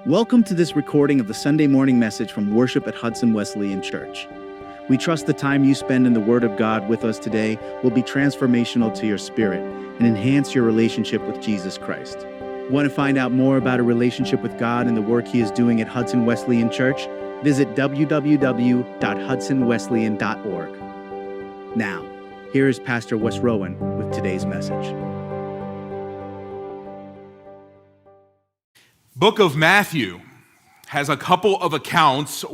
Welcome to this recording of the Sunday morning message from worship at Hudson Wesleyan Church. We trust the time you spend in the Word of God with us today will be transformational to your spirit and enhance your relationship with Jesus Christ. Want to find out more about a relationship with God and the work He is doing at Hudson Wesleyan Church? Visit www.hudsonwesleyan.org. Now, here is Pastor Wes Rowan with today's message. Book of Matthew has a couple of accounts,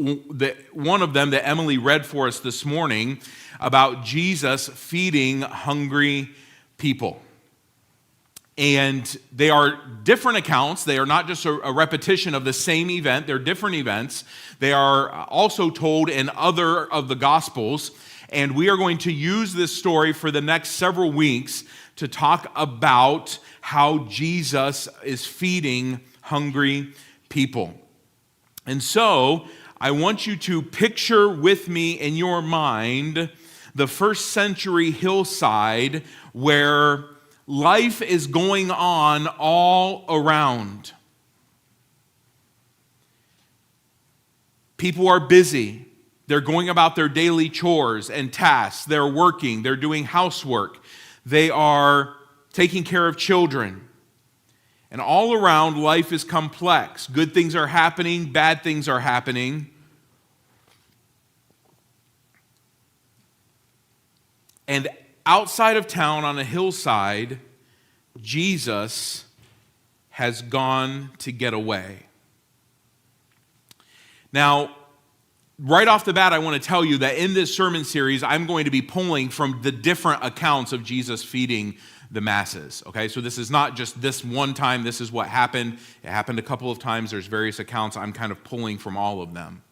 one of them that Emily read for us this morning, about Jesus feeding hungry people. And they are different accounts. They are not just a repetition of the same event. They're different events. They are also told in other of the Gospels. And we are going to use this story for the next several weeks to talk about how Jesus is feeding hungry people. And so, I want you to picture with me in your mind the first century hillside where life is going on all around. People are busy. They're going about their daily chores and tasks. They're working. They're doing housework. They are taking care of children. And all around, life is complex. Good things are happening, bad things are happening. And outside of town on a hillside, Jesus has gone to get away. Now, right off the bat, I want to tell you that in this sermon series, I'm going to be pulling from the different accounts of Jesus feeding the masses. Okay, so this is not just this one time, this is what happened. It happened a couple of times. There's various accounts. I'm kind of pulling from all of them.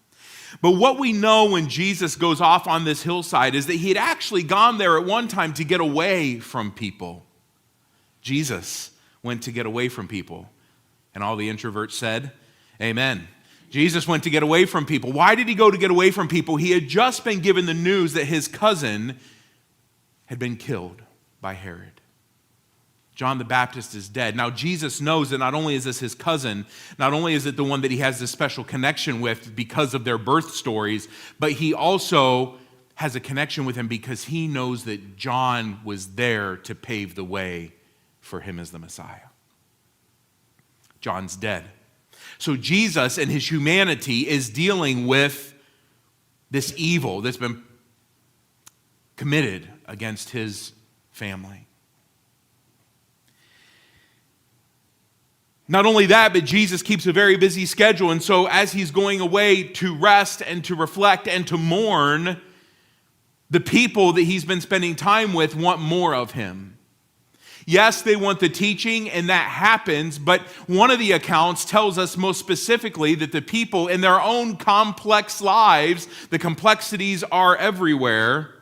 But what we know when Jesus goes off on this hillside is that he had actually gone there at one time to get away from people. Jesus went to get away from people. And all the introverts said, amen. Jesus went to get away from people. Why did he go to get away from people? He had just been given the news that his cousin had been killed by Herod. John the Baptist is dead. Now, Jesus knows that not only is this his cousin, not only is it the one that he has this special connection with because of their birth stories, but he also has a connection with him because he knows that John was there to pave the way for him as the Messiah. John's dead. So Jesus in his humanity is dealing with this evil that's been committed against his family. Not only that, but Jesus keeps a very busy schedule. And so as he's going away to rest and to reflect and to mourn, the people that he's been spending time with want more of him. Yes, they want the teaching, and that happens, but one of the accounts tells us most specifically that the people in their own complex lives, the complexities are everywhere,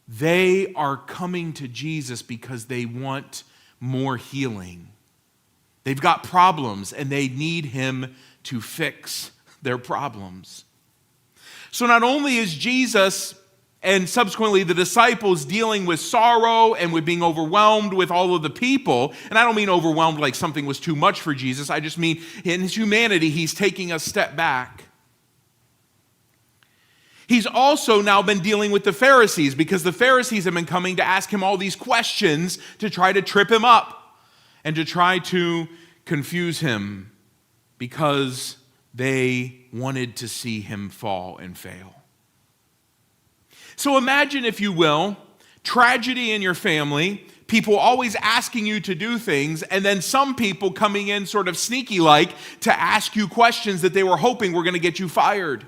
they are coming to Jesus because they want more healing. They've got problems, and they need him to fix their problems. So not only is Jesus and subsequently the disciples dealing with sorrow and with being overwhelmed with all of the people, and I don't mean overwhelmed like something was too much for Jesus, I just mean in his humanity, he's taking a step back. He's also now been dealing with the Pharisees because the Pharisees have been coming to ask him all these questions to try to trip him up and to try to confuse him because they wanted to see him fall and fail. So imagine, if you will, tragedy in your family, people always asking you to do things, and then some people coming in sort of sneaky-like to ask you questions that they were hoping were going to get you fired.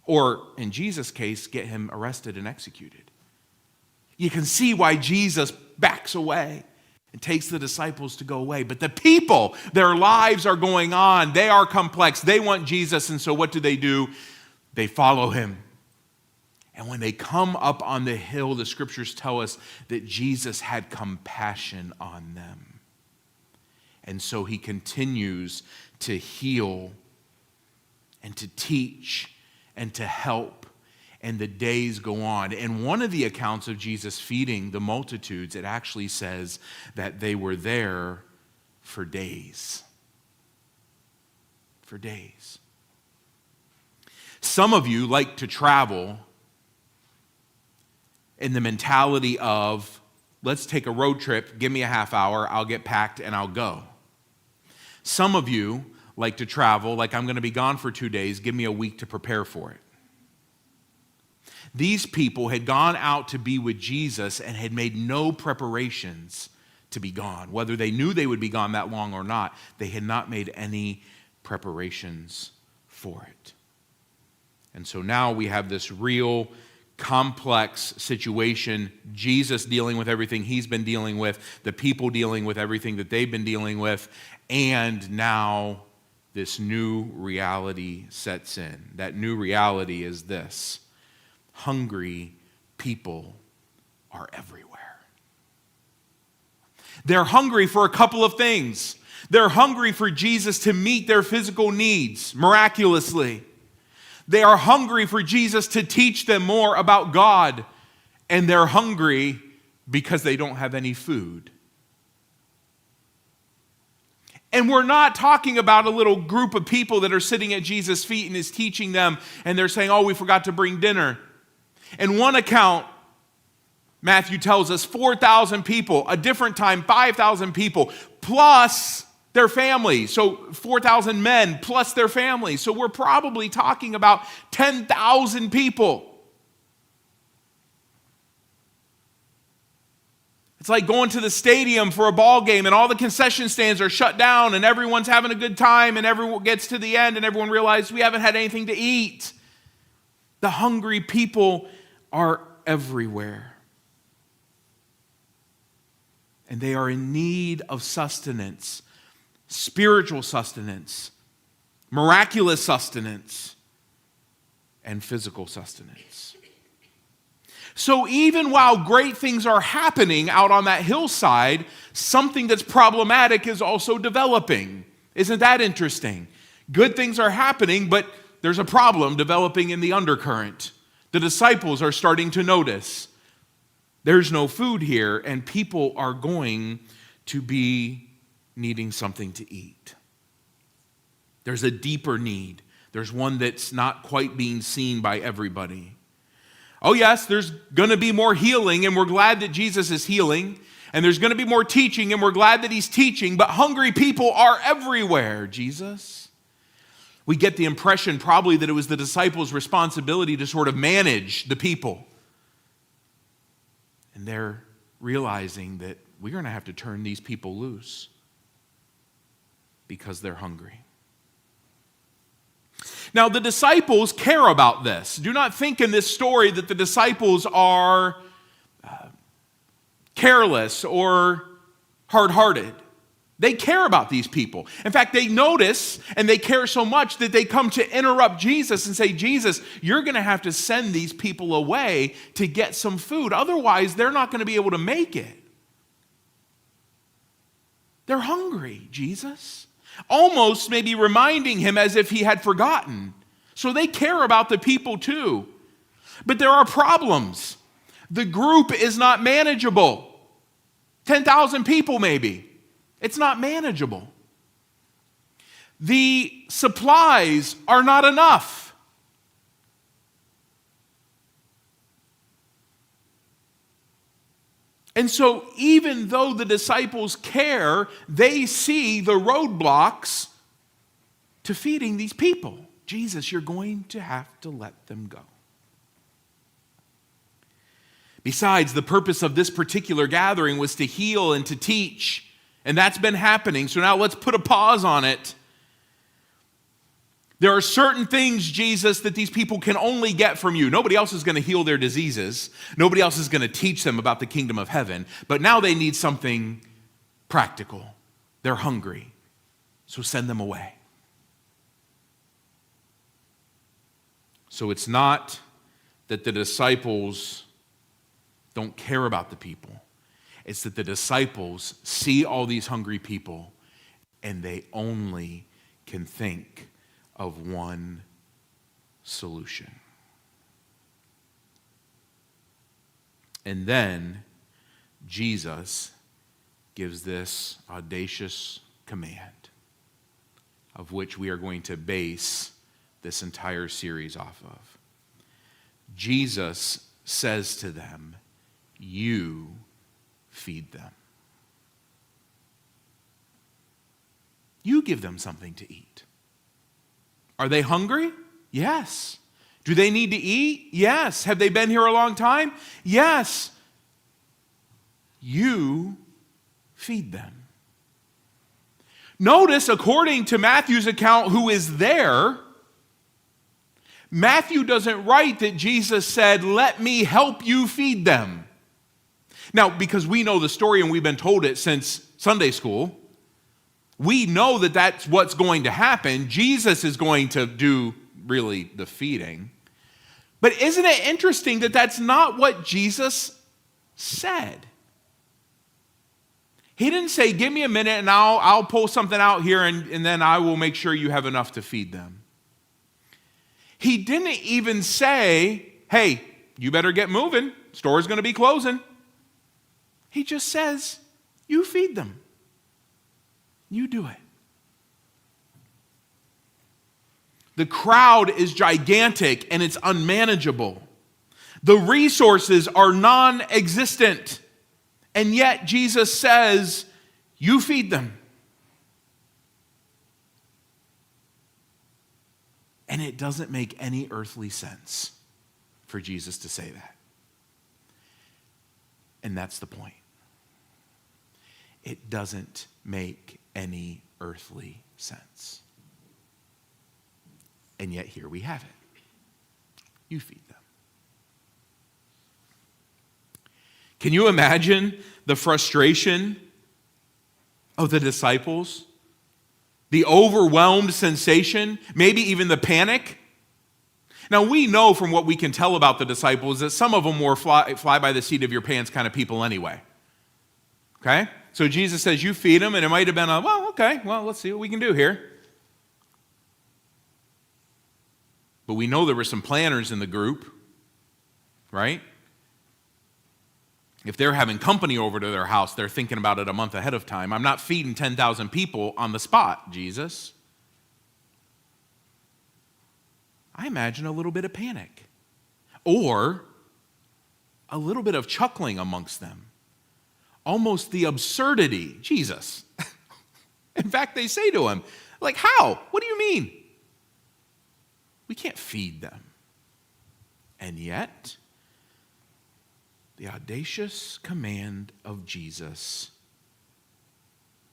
Or, in Jesus' case, get him arrested and executed. You can see why Jesus backs away and takes the disciples to go away. But the people, their lives are going on. They are complex. They want Jesus, and so what do? They follow him. And when they come up on the hill, the scriptures tell us that Jesus had compassion on them. And so he continues to heal and to teach and to help. And the days go on. And one of the accounts of Jesus feeding the multitudes, it actually says that they were there for days. for days. Some of you like to travel in the mentality of, let's take a road trip, give me a half hour, I'll get packed and I'll go. Some of you like to travel like, I'm going to be gone for 2 days, give me a week to prepare for it. These people had gone out to be with Jesus and had made no preparations to be gone. Whether they knew they would be gone that long or not, they had not made any preparations for it. And so now we have this real complex situation, Jesus dealing with everything he's been dealing with, the people dealing with everything that they've been dealing with, and now this new reality sets in. That new reality is this: hungry people are everywhere. They're hungry for a couple of things. They're hungry for Jesus to meet their physical needs miraculously. They are hungry for Jesus to teach them more about God. And they're hungry because they don't have any food. And we're not talking about a little group of people that are sitting at Jesus' feet and is teaching them, and they're saying, oh, we forgot to bring dinner. In one account, Matthew tells us 4,000 people, a different time 5,000 people, plus their families. So 4,000 men plus their families. So we're probably talking about 10,000 people. It's like going to the stadium for a ball game and all the concession stands are shut down and everyone's having a good time and everyone gets to the end and everyone realizes we haven't had anything to eat. The hungry people are everywhere. And they are in need of sustenance. Spiritual sustenance, miraculous sustenance, and physical sustenance. So even while great things are happening out on that hillside, something that's problematic is also developing. Isn't that interesting? Good things are happening, but there's a problem developing in the undercurrent. The disciples are starting to notice there's no food here, and people are going to be needing something to eat. There's a deeper need. There's one that's not quite being seen by everybody. Oh yes, there's going to be more healing, and we're glad that Jesus is healing. And there's going to be more teaching, and we're glad that he's teaching. But hungry people are everywhere, Jesus. We get the impression probably that it was the disciples' responsibility to sort of manage the people. And they're realizing that we're going to have to turn these people loose because they're hungry. Now, the disciples care about this. Do not think in this story that the disciples are careless or hard-hearted. They care about these people. In fact, they notice and they care so much that they come to interrupt Jesus and say, Jesus, you're going to have to send these people away to get some food. Otherwise, they're not going to be able to make it. They're hungry, Jesus. Almost maybe reminding him as if he had forgotten. So they care about the people too. But there are problems. The group is not manageable. 10,000 people maybe. It's not manageable. The supplies are not enough. And so even though the disciples care, they see the roadblocks to feeding these people. Jesus, you're going to have to let them go. Besides, the purpose of this particular gathering was to heal and to teach. And that's been happening. So now let's put a pause on it. There are certain things, Jesus, that these people can only get from you. Nobody else is going to heal their diseases. Nobody else is going to teach them about the kingdom of heaven. But now they need something practical. They're hungry. So send them away. So it's not that the disciples don't care about the people. It's that the disciples see all these hungry people and they only can think of one solution. And then Jesus gives this audacious command. of which we are going to base this entire series off of. Jesus says to them, "You feed them." You give them something to eat. Are they hungry? Yes. Do they need to eat? Yes. Have they been here a long time? Yes. You feed them. Notice, according to Matthew's account, who is there, Matthew doesn't write that Jesus said, "Let me help you feed them." Now, because we know the story and we've been told it since Sunday school, we know that that's what's going to happen. Jesus is going to do really the feeding. But isn't it interesting that that's not what Jesus said? He didn't say, "Give me a minute and I'll pull something out here and then I will make sure you have enough to feed them." He didn't even say, "Hey, you better get moving. Store's going to be closing." He just says, "You feed them. You do it." The crowd is gigantic and it's unmanageable. The resources are non-existent. And yet Jesus says, "You feed them." And it doesn't make any earthly sense for Jesus to say that. And that's the point. It doesn't make any earthly sense. And yet here we have it. You feed them. Can you imagine the frustration of the disciples? The overwhelmed sensation, maybe even the panic? Now, we know from what we can tell about the disciples that some of them were fly by the seat of your pants kind of people anyway. Okay? So Jesus says, "You feed them," and it might have been let's see what we can do here. But we know there were some planners in the group, right? If they're having company over to their house, they're thinking about it a month ahead of time. I'm not feeding 10,000 people on the spot, Jesus. I imagine a little bit of panic or a little bit of chuckling amongst them. Almost the absurdity. Jesus. In fact, they say to him, like, "How? What do you mean? We can't feed them." And yet, the audacious command of Jesus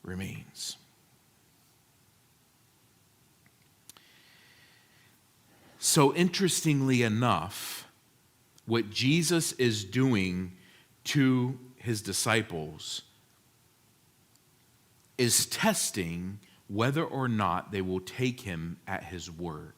remains. So interestingly enough, what Jesus is doing to his disciples is testing whether or not they will take him at his word.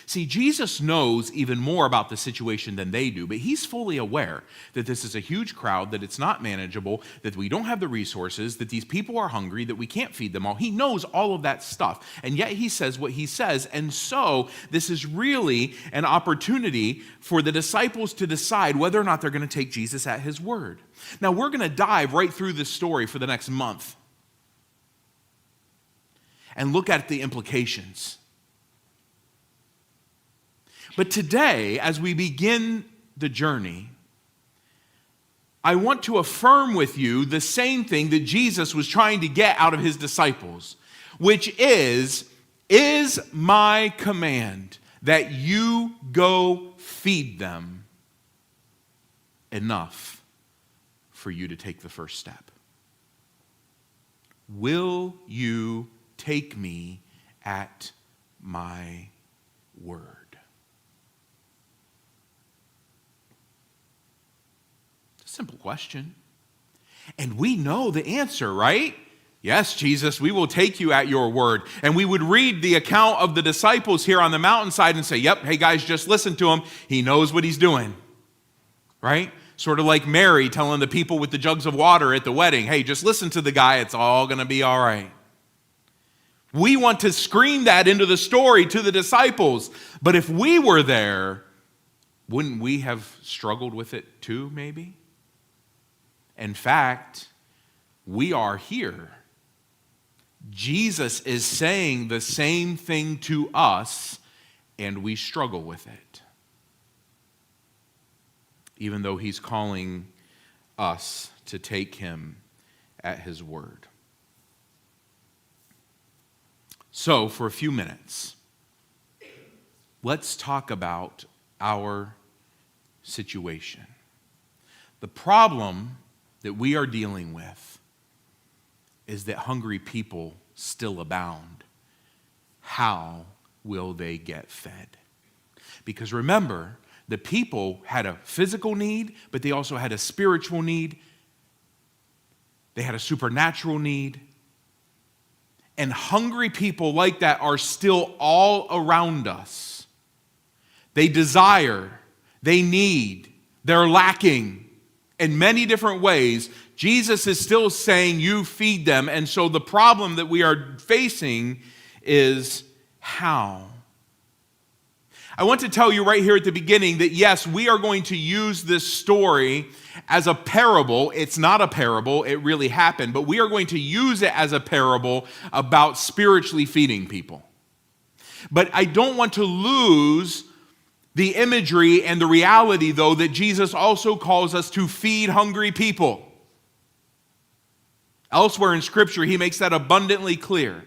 See, Jesus knows even more about the situation than they do, but he's fully aware that this is a huge crowd, that it's not manageable, that we don't have the resources, that these people are hungry, that we can't feed them all. He knows all of that stuff, and yet he says what he says, and so this is really an opportunity for the disciples to decide whether or not they're going to take Jesus at his word. Now, we're going to dive right through this story for the next month and look at the implications. But today, as we begin the journey, I want to affirm with you the same thing that Jesus was trying to get out of his disciples, which is my command that you go feed them enough for you to take the first step? Will you take me at my word? Simple question. And we know the answer, right? Yes, Jesus, we will take you at your word. And we would read the account of the disciples here on the mountainside and say, yep, hey guys, just listen to him. He knows what he's doing, right? Sort of like Mary telling the people with the jugs of water at the wedding, hey, just listen to the guy. It's all going to be all right. We want to scream that into the story to the disciples. But if we were there, wouldn't we have struggled with it too, maybe? In fact, we are here Jesus is saying the same thing to us, and we struggle with it, even though he's calling us to take him at his word. So, for a few minutes, let's talk about our situation. The problem that we are dealing with is that hungry people still abound. How will they get fed? Because remember, the people had a physical need, but they also had a spiritual need. They had a supernatural need. And hungry people like that are still all around us. They desire, they need, they're lacking in many different ways. Jesus is still saying, you feed them. And so the problem that we are facing is how? I want to tell you right here at the beginning that yes, we are going to use this story as a parable. It's not a parable, it really happened, but we are going to use it as a parable about spiritually feeding people. But I don't want to lose the imagery and the reality, though, that Jesus also calls us to feed hungry people. Elsewhere in Scripture, he makes that abundantly clear.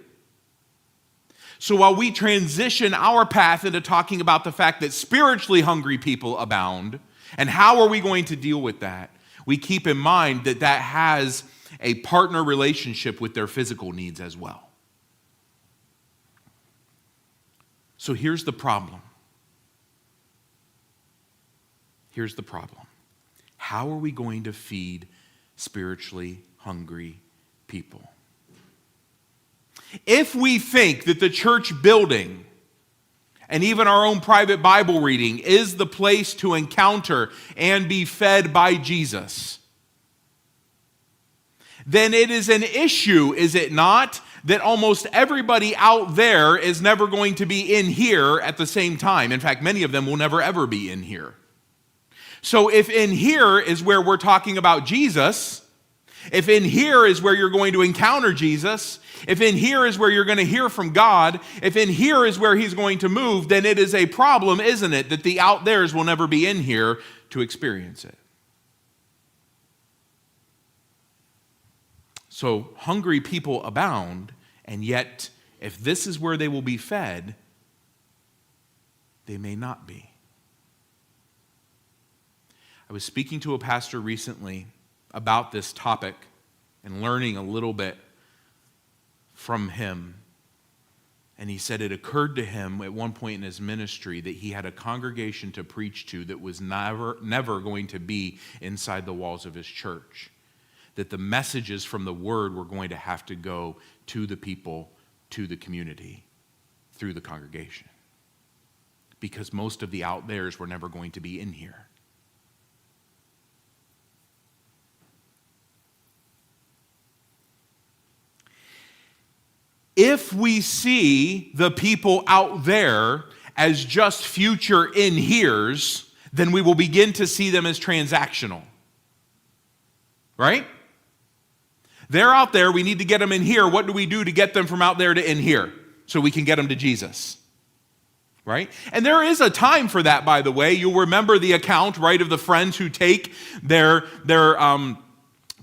So while we transition our path into talking about the fact that spiritually hungry people abound, and how are we going to deal with that, we keep in mind that that has a partner relationship with their physical needs as well. So here's the problem. Here's the problem. How are we going to feed spiritually hungry people? If we think that the church building and even our own private Bible reading is the place to encounter and be fed by Jesus, then it is an issue, is it not, that almost everybody out there is never going to be in here at the same time. In fact, many of them will never ever be in here. So if in here is where we're talking about Jesus, if in here is where you're going to encounter Jesus, if in here is where you're going to hear from God, if in here is where he's going to move, then it is a problem, isn't it, that the out theres will never be in here to experience it. So hungry people abound, and yet if this is where they will be fed, they may not be. I was speaking to a pastor recently about this topic and learning a little bit from him. And he said it occurred to him at one point in his ministry that he had a congregation to preach to that was never going to be inside the walls of his church. That the messages from the word were going to have to go to the people, to the community, through the congregation. Because most of the out theres were never going to be in here. If we see the people out there as just future in-heres, then we will begin to see them as transactional. Right? They're out there, we need to get them in here. What do we do to get them from out there to in here so we can get them to Jesus? Right? And there is a time for that, by the way. You'll remember the account, right, of the friends who take their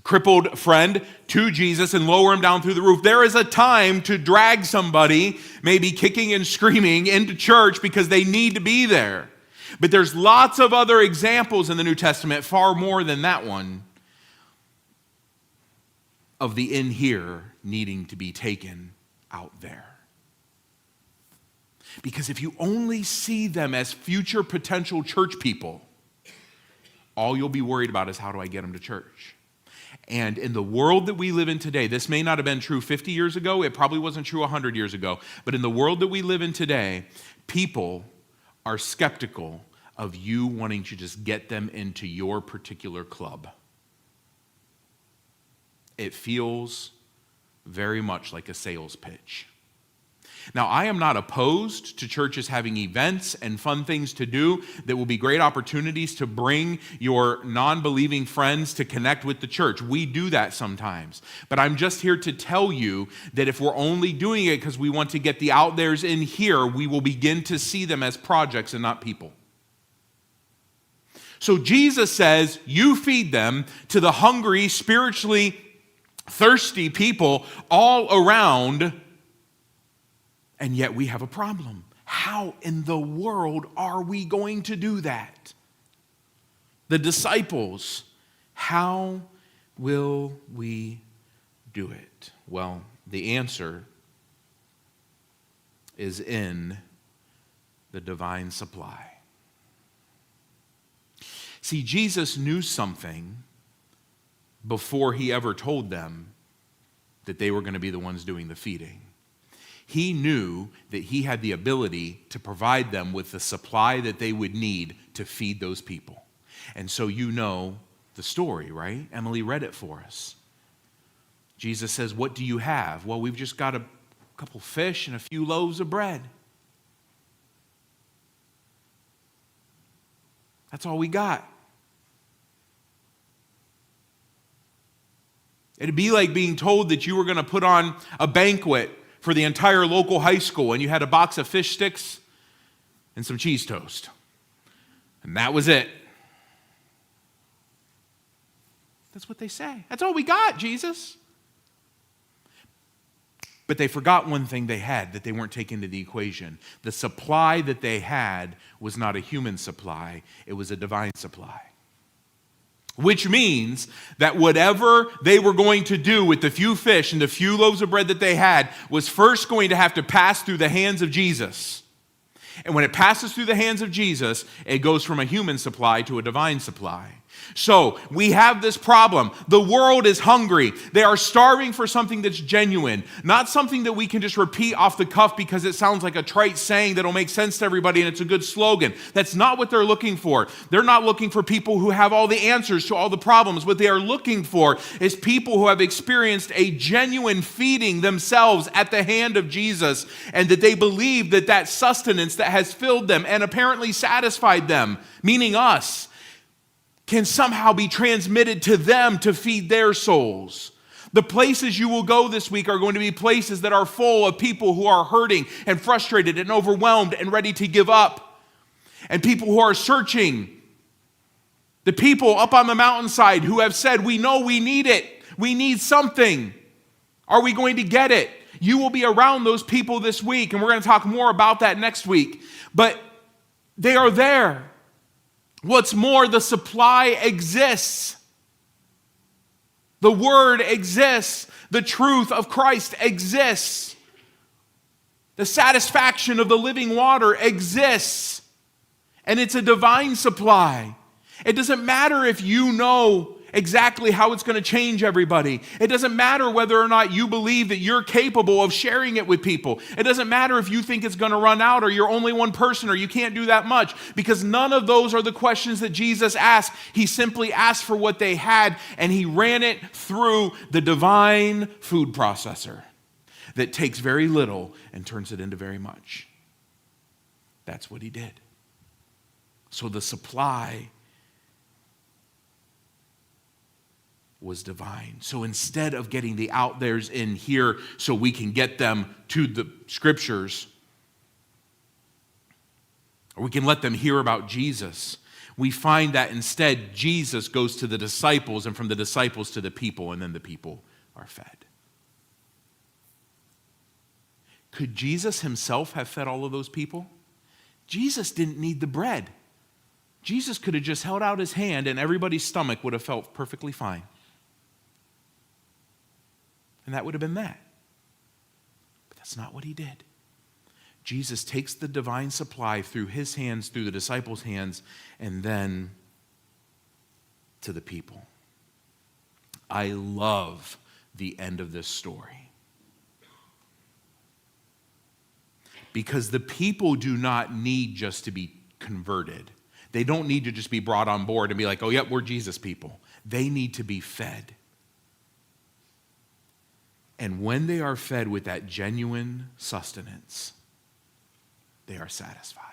crippled friend to Jesus and lower him down through the roof. There is a time to drag somebody, maybe kicking and screaming, into church because they need to be there. But there's lots of other examples in the New Testament, far more than that one, of the in here needing to be taken out there. Because if you only see them as future potential church people, all you'll be worried about is how do I get them to church? And in the world that we live in today, this may not have been true 50 years ago, it probably wasn't true 100 years ago, but in the world that we live in today, people are skeptical of you wanting to just get them into your particular club. It feels very much like a sales pitch. Now, I am not opposed to churches having events and fun things to do that will be great opportunities to bring your non-believing friends to connect with the church. We do that sometimes. But I'm just here to tell you that if we're only doing it because we want to get the out theres in here, we will begin to see them as projects and not people. So Jesus says, you feed them to the hungry, spiritually thirsty people all around. And yet we have a problem. How in the world are we going to do that? The disciples, how will we do it? Well, the answer is in the divine supply. See, Jesus knew something before he ever told them that they were going to be the ones doing the feeding. He knew that he had the ability to provide them with the supply that they would need to feed those people. And so you know the story, right? Emily read it for us. Jesus says, what do you have? Well, we've just got a couple fish and a few loaves of bread. That's all we got. It'd be like being told that you were going to put on a banquet for the entire local high school, and you had a box of fish sticks and some cheese toast. And that was it. That's what they say. That's all we got, Jesus. But they forgot one thing they had that they weren't taking into the equation. The supply that they had was not a human supply. It was a divine supply. Which means that whatever they were going to do with the few fish and the few loaves of bread that they had was first going to have to pass through the hands of Jesus. And when it passes through the hands of Jesus, it goes from a human supply to a divine supply. So we have this problem. The world is hungry. They are starving for something that's genuine, not something that we can just repeat off the cuff because it sounds like a trite saying that'll make sense to everybody and it's a good slogan. That's not what they're looking for. They're not looking for people who have all the answers to all the problems. What they are looking for is people who have experienced a genuine feeding themselves at the hand of Jesus, and that they believe that that sustenance that has filled them and apparently satisfied them, meaning us, can somehow be transmitted to them to feed their souls. The places you will go this week are going to be places that are full of people who are hurting and frustrated and overwhelmed and ready to give up. And people who are searching. The people up on the mountainside who have said, we know we need it. We need something. Are we going to get it? You will be around those people this week, and we're going to talk more about that next week. But they are there. What's more, the supply exists. The word exists. The truth of Christ exists. The satisfaction of the living water exists. And it's a divine supply. It doesn't matter if you know exactly how it's going to change everybody. It doesn't matter whether or not you believe that you're capable of sharing it with people. It doesn't matter if you think it's going to run out or you're only one person or you can't do that much, because none of those are the questions that Jesus asked. He simply asked for what they had, and he ran it through the divine food processor that takes very little and turns it into very much. That's what he did. So the supply was divine. So instead of getting the out theres in here so we can get them to the scriptures, or we can let them hear about Jesus, we find that instead Jesus goes to the disciples, and from the disciples to the people, and then the people are fed. Could Jesus himself have fed all of those people? Jesus didn't need the bread. Jesus could have just held out his hand and everybody's stomach would have felt perfectly fine. And that would have been that. But that's not what he did. Jesus takes the divine supply through his hands, through the disciples' hands, and then to the people. I love the end of this story. Because the people do not need just to be converted. They don't need to just be brought on board and be like, oh, yep, we're Jesus people. They need to be fed. And when they are fed with that genuine sustenance, they are satisfied.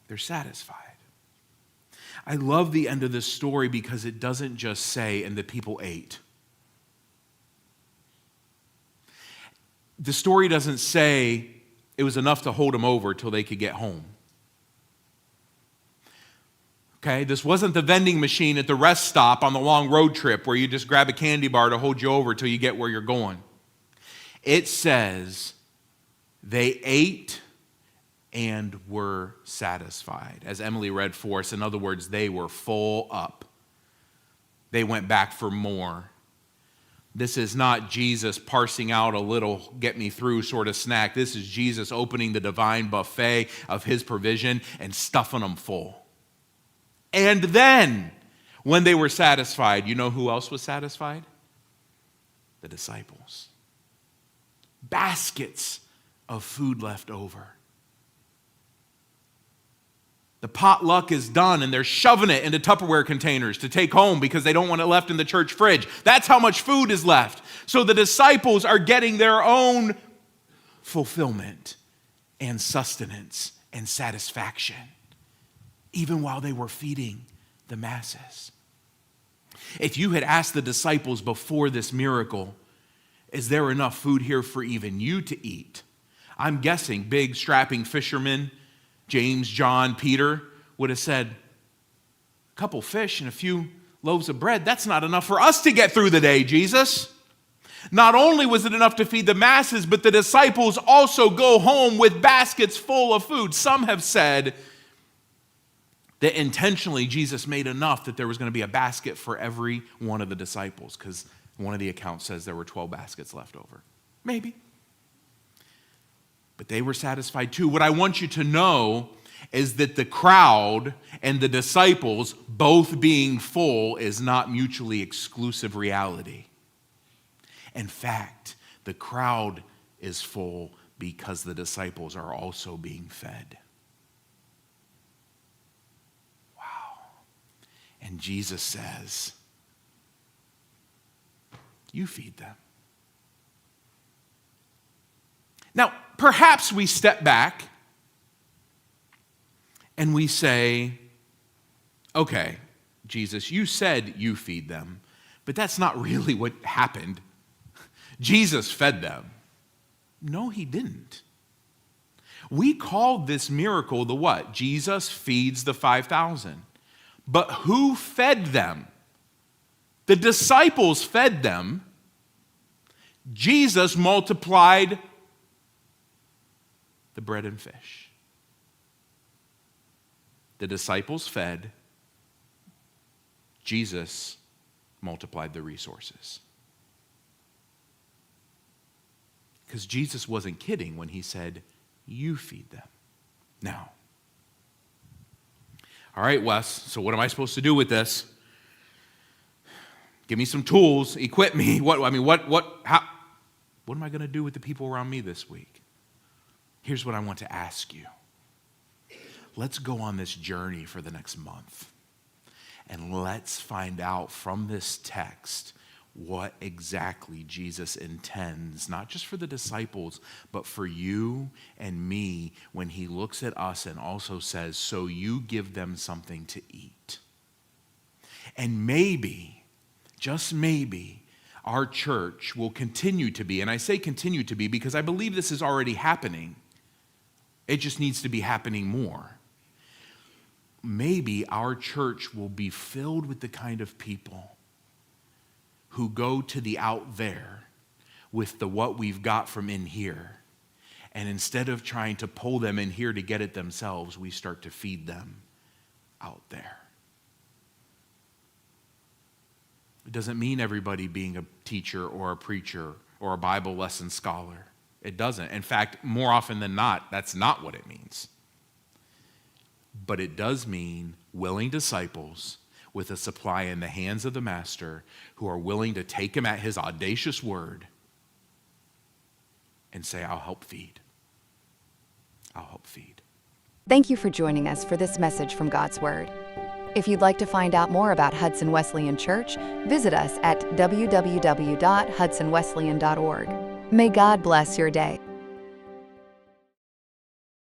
They're satisfied. I love the end of this story because it doesn't just say, and the people ate. The story doesn't say it was enough to hold them over till they could get home. Okay, this wasn't the vending machine at the rest stop on the long road trip where you just grab a candy bar to hold you over till you get where you're going. It says they ate and were satisfied. As Emily read for us, in other words, they were full up. They went back for more. This is not Jesus parsing out a little get me through sort of snack. This is Jesus opening the divine buffet of his provision and stuffing them full. And then, when they were satisfied, you know who else was satisfied? The disciples. Baskets of food left over. The potluck is done, and they're shoving it into Tupperware containers to take home because they don't want it left in the church fridge. That's how much food is left. So the disciples are getting their own fulfillment and sustenance and satisfaction, even while they were feeding the masses. If you had asked the disciples before this miracle, is there enough food here for even you to eat? I'm guessing big strapping fishermen, James, John, Peter, would have said, a couple fish and a few loaves of bread, that's not enough for us to get through the day, Jesus. Not only was it enough to feed the masses, but the disciples also go home with baskets full of food. Some have said that intentionally Jesus made enough that there was going to be a basket for every one of the disciples, because one of the accounts says there were 12 baskets left over. Maybe. But they were satisfied too. What I want you to know is that the crowd and the disciples both being full is not mutually exclusive reality. In fact, the crowd is full because the disciples are also being fed. Wow. And Jesus says, you feed them. Now, perhaps we step back and we say, okay, Jesus, you said you feed them, but that's not really what happened. Jesus fed them. No, he didn't. We called this miracle the what? Jesus feeds the 5,000. But who fed them? The disciples fed them. Jesus multiplied the bread and fish. The disciples fed. Jesus multiplied the resources. Because Jesus wasn't kidding when he said, you feed them. Now, all right, Wes, so what am I supposed to do with this? Give me some tools, equip me. How? What am I going to do with the people around me this week? Here's what I want to ask you. Let's go on this journey for the next month. And let's find out from this text what exactly Jesus intends, not just for the disciples, but for you and me, when he looks at us and also says, so you give them something to eat. And maybe, just maybe, our church will continue to be, and I say continue to be because I believe this is already happening. It just needs to be happening more. Maybe our church will be filled with the kind of people who go to the out there with the what we've got from in here. And instead of trying to pull them in here to get it themselves, we start to feed them out there. It doesn't mean everybody being a teacher or a preacher or a Bible lesson scholar. It doesn't. In fact, more often than not, that's not what it means. But it does mean willing disciples with a supply in the hands of the master who are willing to take him at his audacious word and say, I'll help feed. I'll help feed. Thank you for joining us for this message from God's Word. If you'd like to find out more about Hudson Wesleyan Church, visit us at www.hudsonwesleyan.org. May God bless your day.